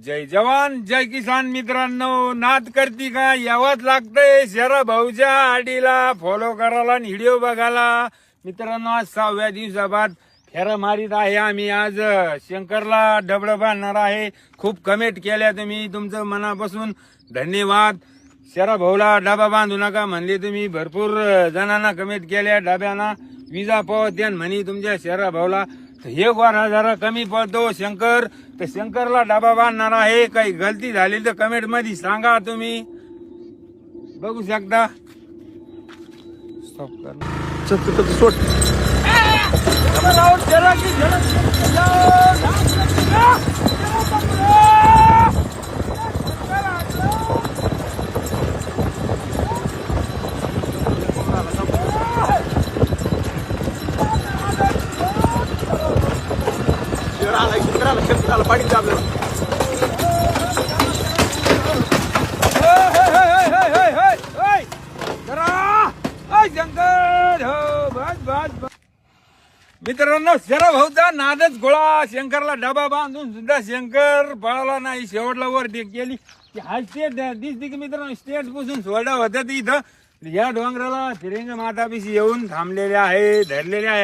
जय जवान जय किसान मित्रांनो, नाद करती का यावंच लागतंय शरा भाऊच्या आडीला फॉलो करायला आणि व्हिडिओ बघायला. मित्रांनो, आज 6व्या दिवसाबाद फेरा मारीत आहे आम्ही. आज शंकरला डबडं बांधणार आहे. खूप कमेंट केल्या तुम्ही, तुमचं मनापासून धन्यवाद. शरा भाऊला डबा बांधू नका म्हणले तुम्ही, भरपूर जणांना कमेंट केल्या. डब्याना विजा पावत्या म्हणे तुमच्या शरा भाऊला. हे गोरा जरा कमी पडतो शंकर, तर शंकरला डबा बांधणार आहे. काही गलती झाली तर कमेंट मध्ये सांगा. तुम्ही बघू शकता. स्टॉप कर सोड. शंकराला पाणी दाबलं. मित्रांनो, शरा भाऊचा नादच गोळा. शंकरला डबा बांधून सुद्धा शंकर पळाला नाही. शेवटला वर केली. हा स्टेट दिसते की मित्रांनो, स्टेट पासून सोडा होता इथं या डोंगराला तिरंग मातापिशी येऊन थांबलेले आहे, धरलेले आहे.